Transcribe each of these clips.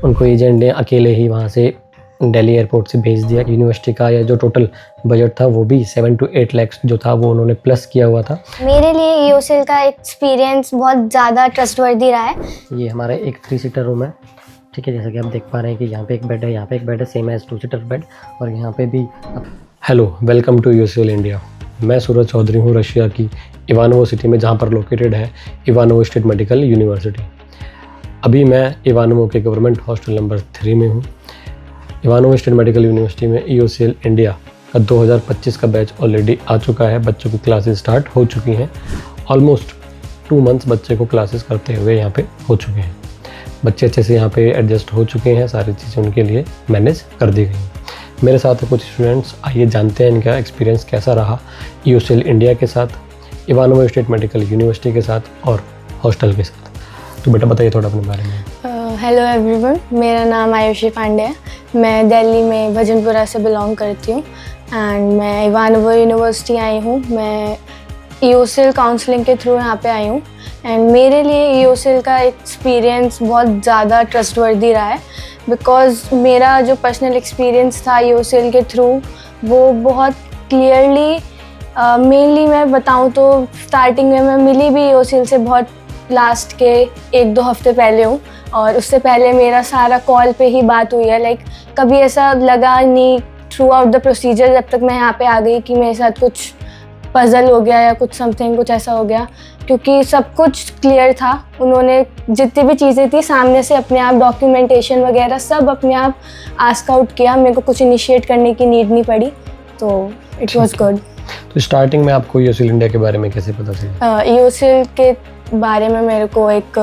उनको एजेंट ने अकेले ही वहाँ से दिल्ली एयरपोर्ट से भेज दिया। यूनिवर्सिटी का या जो टोटल बजट था वो भी 7 to 8 लाख जो था वो उन्होंने प्लस किया हुआ था। मेरे लिए ईओसीएल का एक्सपीरियंस बहुत ज़्यादा ट्रस्टवर्दी रहा है। ये हमारा एक 3 सीटर रूम है, ठीक है, जैसा कि आप देख पा रहे हैं कि यहाँ पे एक बेड है, यहाँ पे एक बेड है, सेम एज 2 सीटर बेड, और यहाँ पे भी। Hello, welcome to EOCL India. मैं सूरज चौधरी हूँ रशिया की इवानोवो सिटी में, जहाँ पर लोकेटेड है इवानोवो स्टेट मेडिकल यूनिवर्सिटी। अभी मैं इवानोवो के गवर्नमेंट हॉस्टल नंबर 3 में हूँ। इवानोवो स्टेट मेडिकल यूनिवर्सिटी में ईओसीएल इंडिया का 2025 का बैच ऑलरेडी आ चुका है। बच्चों की क्लासेस स्टार्ट हो चुकी हैं। ऑलमोस्ट 2 मंथ्स बच्चे को क्लासेस करते हुए यहाँ पे हो चुके हैं। बच्चे अच्छे से यहाँ पे एडजस्ट हो चुके हैं, सारी चीज़ें उनके लिए मैनेज कर दी गई हैं। मेरे साथ कुछ स्टूडेंट्स, आइए जानते हैं इनका एक्सपीरियंस कैसा रहा ईओसीएल इंडिया के साथ, इवानोवो स्टेट मेडिकल यूनिवर्सिटी के साथ और हॉस्टल के साथ। तो बेटा बताइए थोड़ा अपने बारे में। हेलो एवरीवन, मेरा नाम आयुषी पांडे है। मैं दिल्ली में भजनपुरा से बिलोंग करती हूँ एंड मैं इवानोवो यूनिवर्सिटी आई हूँ। मैं ईओसीएल काउंसलिंग के थ्रू यहाँ पे आई हूँ एंड मेरे लिए ईओसीएल का एक्सपीरियंस बहुत ज़्यादा ट्रस्टवर्दी रहा है, बिकॉज़ मेरा जो पर्सनल एक्सपीरियंस था ईओसीएल के थ्रू वो बहुत क्लियरली, मेनली मैं बताऊँ तो स्टार्टिंग में मैं मिली भी ईओसीएल से बहुत लास्ट के 1-2 हफ्ते पहले हूँ, और उससे पहले मेरा सारा कॉल पे ही बात हुई है। लाइक कभी ऐसा लगा नहीं थ्रू आउट द प्रोसीजर जब तक मैं यहाँ पे आ गई कि मेरे साथ कुछ पजल हो गया या कुछ समथिंग कुछ ऐसा हो गया, क्योंकि सब कुछ क्लियर था। उन्होंने जितनी भी चीज़ें थी सामने से अपने आप डॉक्यूमेंटेशन वगैरह सब अपने आप आस्क आउट किया। मेरे को कुछ इनिशिएट करने की नीड नहीं पड़ी, तो इट वाज गुड। तो स्टार्टिंग में आपको ईओसीएल इंडिया के बारे में कैसे पता चला? ईओसीएल के बारे में मेरे को एक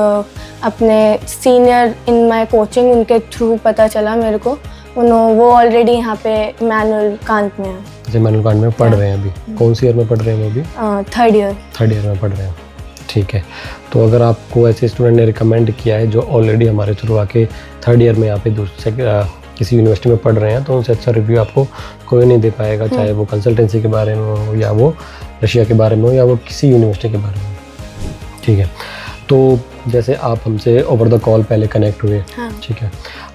अपने सीनियर इन माय कोचिंग उनके थ्रू पता चला मेरे को। वो ऑलरेडी यहाँ पे मैनुअल कांत में है। अच्छा, मैनुअल कांत में पढ़ रहे हैं अभी? कौन सी ईयर में पढ़ रहे हैं वो अभी? 3rd year. 3rd ईयर में पढ़ रहे हैं, ठीक है। तो अगर आपको ऐसे स्टूडेंट ने रिकमेंड किया है जो ऑलरेडी हमारे थ्रू आके 3rd ईयर में यहाँ पे दूसरे किसी यूनिवर्सिटी में पढ़ रहे हैं, तो उनसे अच्छा रिव्यू आपको कोई नहीं दे पाएगा, चाहे वो कंसल्टेंसी के बारे में हो या वो रशिया के बारे में हो या वो किसी यूनिवर्सिटी के बारे में हो, ठीक है। तो जैसे आप हमसे ओवर द कॉल पहले कनेक्ट हुए, ठीक है,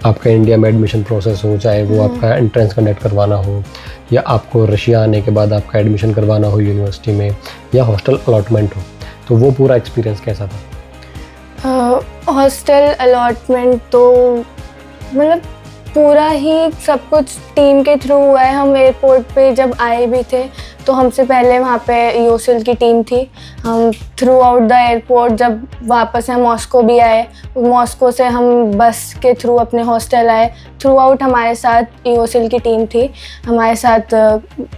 आपका इंडिया में एडमिशन प्रोसेस हो, चाहे वो आपका एंट्रेंस कंडक्ट करवाना हो या आपको रशिया आने के बाद आपका एडमिशन करवाना हो यूनिवर्सिटी में या हॉस्टल अलॉटमेंट हो, तो वो पूरा एक्सपीरियंस कैसा था? हॉस्टल अलॉटमेंट तो मतलब पूरा ही सब कुछ टीम के थ्रू हुआ है। हम एयरपोर्ट पे जब आए भी थे तो हमसे पहले वहाँ पे ईओसीएल की टीम थी। हम थ्रू आउट द एयरपोर्ट जब वापस हम मॉस्को भी आए, मॉस्को से हम बस के थ्रू अपने हॉस्टल आए। थ्रू आउट हमारे साथ ईओसीएल की टीम थी, हमारे साथ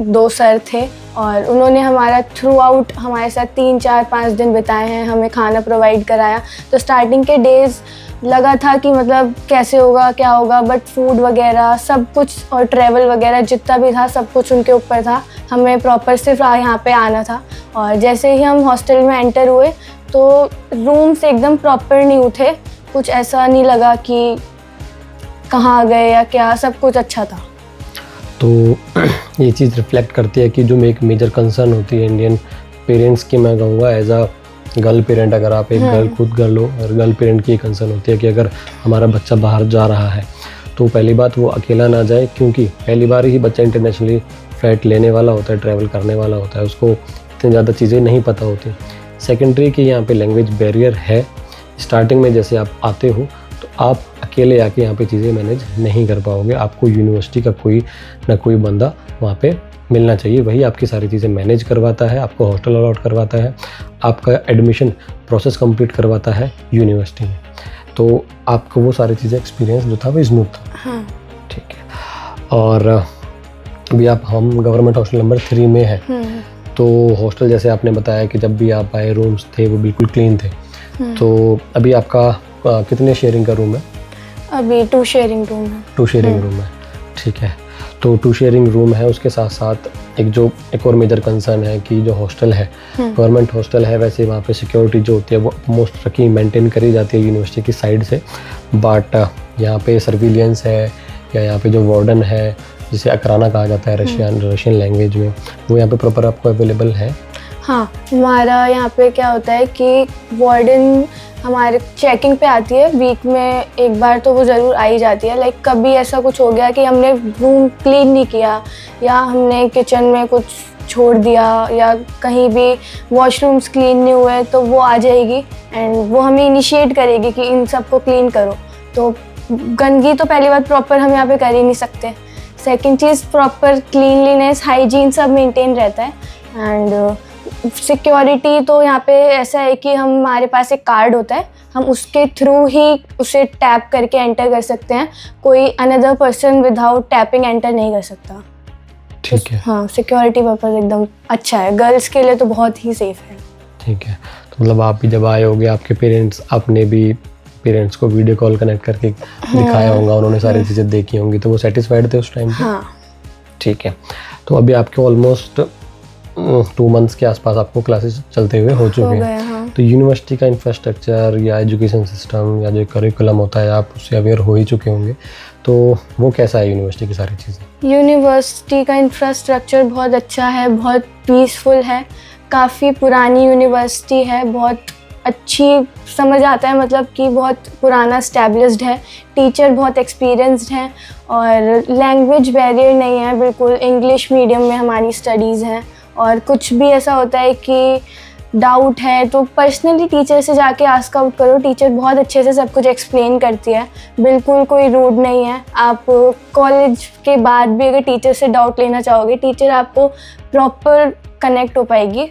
2 सर थे और उन्होंने हमारा थ्रू आउट हमारे साथ 3-4-5 दिन बिताए हैं, हमें खाना प्रोवाइड कराया। तो स्टार्टिंग के डेज़ लगा था कि मतलब कैसे होगा क्या होगा, बट फूड वगैरह सब कुछ और ट्रैवल वगैरह जितना भी था सब कुछ उनके ऊपर था। हमें प्रॉपर सिर्फ यहाँ पे आना था। और जैसे ही हम हॉस्टल में एंटर हुए तो रूम्स एकदम प्रॉपर नहीं थे, कुछ ऐसा नहीं लगा कि कहाँ गए या क्या, सब कुछ अच्छा था। तो ये चीज़ रिफ्लेक्ट करती है कि जो एक मेजर कंसर्न होती है इंडियन पेरेंट्स की, मैं कहूँगा एज अ गर्ल पेरेंट, अगर आप एक गर्ल खुद गर्ल हो और गर्ल पेरेंट की कंसर्न होती है कि अगर हमारा बच्चा बाहर जा रहा है तो पहली बात वो अकेला ना जाए, क्योंकि पहली बार ही बच्चा इंटरनेशनली फ्लाइट लेने वाला होता है, ट्रैवल करने वाला होता है, उसको इतनी ज़्यादा चीज़ें नहीं पता होती। सेकेंडरी कि यहाँ पे लैंग्वेज बैरियर है। स्टार्टिंग में जैसे आप आते हो तो आप अकेले आके यहाँ पे चीज़ें मैनेज नहीं कर पाओगे, आपको यूनिवर्सिटी का कोई ना कोई बंदा वहाँ पे मिलना चाहिए, वही आपकी सारी चीज़ें मैनेज करवाता है, आपको हॉस्टल अलॉट करवाता है, आपका एडमिशन प्रोसेस कंप्लीट करवाता है यूनिवर्सिटी में। तो आपको वो सारी चीज़ें एक्सपीरियंस जो था वो स्मूथ था, ठीक है। और अभी हम गवर्नमेंट हॉस्टल नंबर 3 में है, तो हॉस्टल जैसे आपने बताया कि जब भी आप आए रूम्स थे वो बिल्कुल क्लीन थे। तो अभी आपका कितने शेयरिंग का रूम है? अभी 2 शेयरिंग रूम है। 2 शेयरिंग रूम है, ठीक है। तो 2 शेयरिंग रूम है, उसके साथ साथ एक और मेजर कंसर्न है कि जो हॉस्टल है गवर्नमेंट हॉस्टल है, वैसे वहाँ पे सिक्योरिटी जो होती है वो मोस्ट रखी मेंटेन करी जाती है यूनिवर्सिटी की साइड से, बट यहाँ पे सर्विलियंस है या यहाँ पे जो वार्डन है जिसे अकराना कहा जाता है रशियन लैंग्वेज में, वो यहाँ पे प्रॉपर आपको अवेलेबल है? हाँ, हमारा यहाँ पे क्या होता है कि वार्डन हमारे चेकिंग पे आती है, वीक में एक बार तो वो ज़रूर आ ही जाती है। लाइक कभी ऐसा कुछ हो गया कि हमने रूम क्लीन नहीं किया या हमने किचन में कुछ छोड़ दिया या कहीं भी वॉशरूम्स क्लीन नहीं हुए, तो वो आ जाएगी एंड वो हमें इनिशिएट करेगी कि इन सबको क्लीन करो। तो गंदगी तो पहली बात प्रॉपर हम यहाँ पे कर ही नहीं सकते। सेकंड चीज़, प्रॉपर क्लीनलीनेस, हाइजीन सब मेंटेन रहता है। एंड सिक्योरिटी तो यहाँ पे ऐसा है कि हमारे पास एक कार्ड होता है, हम उसके थ्रू ही उसे टैप करके एंटर कर सकते हैं। कोई another person without tapping enter नहीं कर सकता। ठीक है। हाँ, सिक्योरिटी पर्पज एकदम अच्छा है, गर्ल्स के लिए तो बहुत ही सेफ है। ठीक है, तो मतलब आप भी जब आए होंगे, आपके पेरेंट्स, आपने भी पेरेंट्स को वीडियो कॉल कनेक्ट करके दिखाया होगा, उन्होंने सारी चीज़ें देखी होंगी, तो वो सेटिस्फाइड थे उस टाइम पे? हाँ। ठीक है, तो अभी आपके ऑलमोस्ट 2 मंथ्स के आसपास आपको क्लासेस चलते हुए हो चुके हैं। हाँ। तो यूनिवर्सिटी का इंफ्रास्ट्रक्चर या एजुकेशन सिस्टम या जो करिकुलम होता है, आप उससे अवेयर हो ही चुके होंगे, तो वो कैसा है यूनिवर्सिटी की सारी चीज़ें? यूनिवर्सिटी का इंफ्रास्ट्रक्चर बहुत अच्छा है, बहुत पीसफुल है, काफ़ी पुरानी यूनिवर्सिटी है, बहुत अच्छी समझ आता है, मतलब कि बहुत पुराना एस्टैब्लिश्ड है, टीचर बहुत एक्सपीरियंस्ड हैं और लैंग्वेज बैरियर नहीं है, बिल्कुल इंग्लिश मीडियम में हमारी स्टडीज़ हैं। और कुछ भी ऐसा होता है कि डाउट है तो पर्सनली टीचर से जाके आस्क आउट करो, टीचर बहुत अच्छे से सब कुछ एक्सप्लेन करती है, बिल्कुल कोई रूड नहीं है। आप कॉलेज के बाद भी अगर टीचर से डाउट लेना चाहोगे, टीचर आपको प्रॉपर कनेक्ट हो पाएगी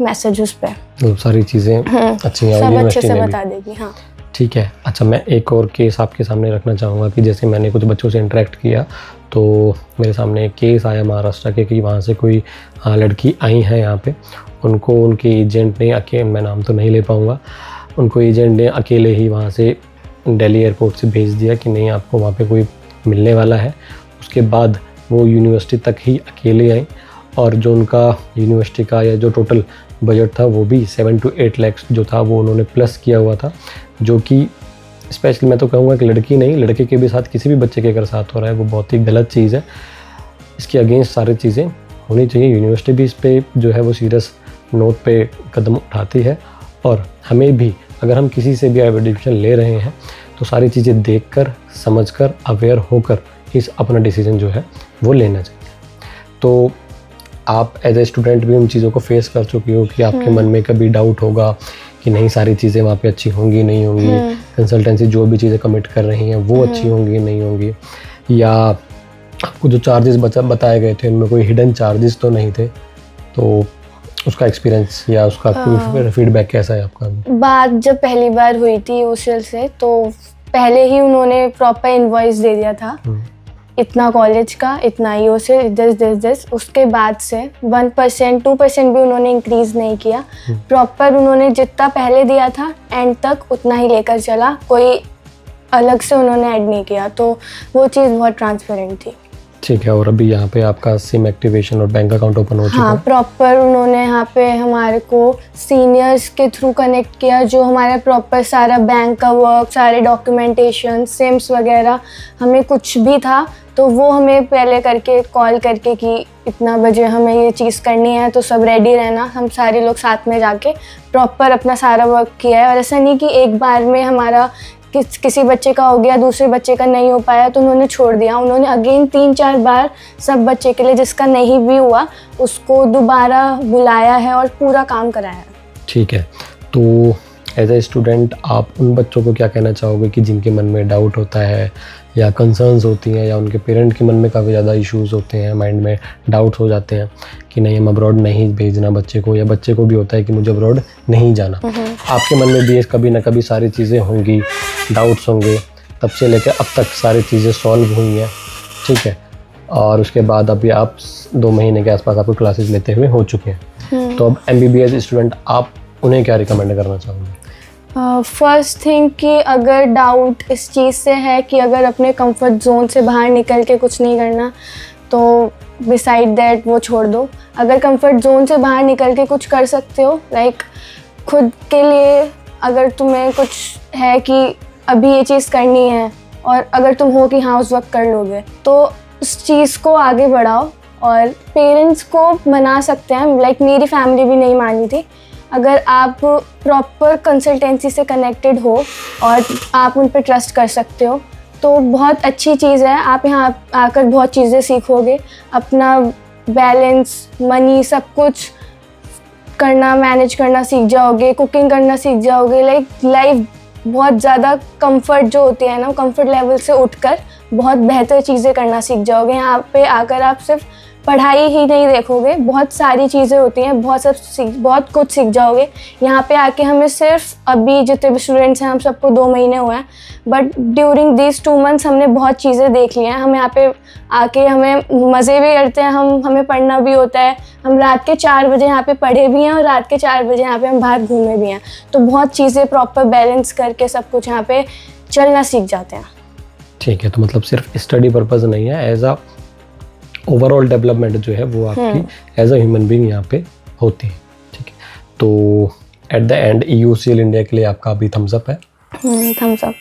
मैसेजेस पे, तो सारी चीज़ें अच्छी हैं सब अच्छे यूनिवर्सिटी से में भी। बता देगी। हाँ, ठीक है। अच्छा, मैं एक और केस आपके सामने रखना चाहूँगा कि जैसे मैंने कुछ बच्चों से इंटरेक्ट किया, तो मेरे सामने एक केस आया महाराष्ट्र के कि वहाँ से कोई लड़की आई है यहाँ पे, उनको उनके एजेंट ने मैं नाम तो नहीं ले पाऊँगा, उनको एजेंट ने अकेले ही वहाँ से दिल्ली एयरपोर्ट से भेज दिया कि नहीं, आपको वहाँ पे कोई मिलने वाला है। उसके बाद वो यूनिवर्सिटी तक ही अकेले आई और जो उनका यूनिवर्सिटी का या जो टोटल बजट था वो भी 7 to 8 लाख जो था वो उन्होंने प्लस किया हुआ था, जो कि स्पेशली मैं तो कहूँगा कि लड़की नहीं, लड़के के भी साथ, किसी भी बच्चे के अगर साथ हो रहा है वो बहुत ही गलत चीज़ है। इसके अगेंस्ट सारी चीज़ें होनी चाहिए। यूनिवर्सिटी भी इस पर जो है वो सीरियस नोट पे कदम उठाती है और हमें भी, अगर हम किसी से भी एडमिशन ले रहे हैं तो सारी चीज़ें देखकर, समझकर, अवेयर होकर इस अपना डिसीजन जो है वो लेना चाहिए। तो आप एज ए स्टूडेंट भी उन चीज़ों को फेस कर चुकी हो कि आपके मन में कभी डाउट होगा कि नहीं, सारी चीज़ें वहाँ पे अच्छी होंगी नहीं होंगी, कंसल्टेंसी जो भी चीज़ें कमिट कर रही हैं वो अच्छी होंगी नहीं होंगी, या आपको जो चार्जेस बताए गए थे उनमें कोई हिडन चार्जेस तो नहीं थे, तो उसका एक्सपीरियंस या उसका कोई फीडबैक कैसा है आपका? बात जब पहली बार हुई थी यूसीएल से, तो पहले ही उन्होंने प्रॉपर इनवॉइस दे दिया था, इतना कॉलेज का, इतना यूसीएल, दिस। उसके बाद से 1%, 2% भी उन्होंने इंक्रीज़ नहीं किया, प्रॉपर उन्होंने जितना पहले दिया था एंड तक उतना ही लेकर चला, कोई अलग से उन्होंने ऐड नहीं किया, तो वो चीज़ बहुत ट्रांसपेरेंट थी। ठीक है। और अभी यहाँ पे आपका सिम एक्टिवेशन और बैंक अकाउंट ओपन हो चुका है? हाँ, प्रॉपर उन्होंने यहाँ पे हमारे को सीनियर्स के थ्रू कनेक्ट किया, जो हमारा प्रॉपर सारा बैंक का वर्क, सारे डॉक्यूमेंटेशन, सिम्स वगैरह, हमें कुछ भी था तो वो हमें पहले करके कॉल करके कि इतना बजे हमें ये चीज़ करनी है तो सब रेडी रहना। हम सारे लोग साथ में जाके प्रॉपर अपना सारा वर्क किया है। और ऐसा नहीं कि एक बार में हमारा किसी बच्चे का हो गया, दूसरे बच्चे का नहीं हो पाया तो उन्होंने छोड़ दिया। उन्होंने अगेन 3-4 बार सब बच्चे के लिए, जिसका नहीं भी हुआ उसको दोबारा बुलाया है और पूरा काम कराया है। ठीक है। तो एज ए स्टूडेंट आप उन बच्चों को क्या कहना चाहोगे कि जिनके मन में डाउट होता है या कंसर्न्स होती हैं या उनके पेरेंट के मन में काफ़ी ज़्यादा इश्यूज़ होते हैं, माइंड में डाउट्स हो जाते हैं कि नहीं, हम अब्रॉड नहीं भेजना बच्चे को, या बच्चे को भी होता है कि मुझे अब्रॉड नहीं जाना। आपके मन में भी कभी ना कभी सारी चीज़ें होंगी, डाउट्स होंगे, तब से लेकर अब तक सारी चीज़ें सॉल्व हुई हैं, ठीक है। और उसके बाद अभी आप 2 महीने के आसपास आपको क्लासेस लेते हुए हो चुके हैं, तो अब MBBS स्टूडेंट आप उन्हें क्या रिकमेंड करना चाहोगे? फर्स्ट थिंग कि अगर डाउट इस चीज़ से है कि अगर अपने कंफर्ट जोन से बाहर निकल के कुछ नहीं करना, तो बिसाइड दैट वो छोड़ दो। अगर कंफर्ट जोन से बाहर निकल के कुछ कर सकते हो, लाइक खुद के लिए अगर तुम्हें कुछ है कि अभी ये चीज़ करनी है और अगर तुम हो कि हाँ उस वक्त कर लोगे, तो उस चीज़ को आगे बढ़ाओ। और पेरेंट्स को मना सकते हैं, लाइक मेरी फैमिली भी नहीं मानी थी। अगर आप प्रॉपर कंसल्टेंसी से कनेक्टेड हो और आप उन पर ट्रस्ट कर सकते हो तो बहुत अच्छी चीज़ है। आप यहाँ आकर बहुत चीज़ें सीखोगे, अपना बैलेंस, मनी, सब कुछ करना, मैनेज करना सीख जाओगे, कुकिंग करना सीख जाओगे। लाइफ बहुत ज़्यादा कंफर्ट जो होती है ना, कंफर्ट लेवल से उठकर बहुत बेहतर चीज़ें करना सीख जाओगे। यहाँ पे आकर आप सिर्फ पढ़ाई ही नहीं देखोगे, बहुत सारी चीज़ें होती हैं, बहुत कुछ सीख जाओगे। यहाँ पे आके हमें सिर्फ, अभी जितने भी स्टूडेंट्स हैं हम सबको 2 महीने हुए हैं, बट ड्यूरिंग दीज 2 मंथ्स हमने बहुत चीज़ें देख ली हैं। हम यहाँ पे आके हमें मज़े भी करते हैं, हमें पढ़ना भी होता है। हम रात के 4 बजे यहाँ पे पढ़े भी हैं और रात के 4 बजे यहाँ पे हम बाहर घूमे भी हैं। तो बहुत चीज़ें प्रॉपर बैलेंस करके सब कुछ यहाँ पे चलना सीख जाते हैं। ठीक है, तो मतलब सिर्फ स्टडी पर्पज़ नहीं है, एज अ ओवरऑल डेवलपमेंट जो है वो आपकी एज अ ह्यूमन बीइंग यहाँ पे होती है। ठीक है, तो at the end UCL India के लिए आपका अभी थम्स अप है। Thumbs up.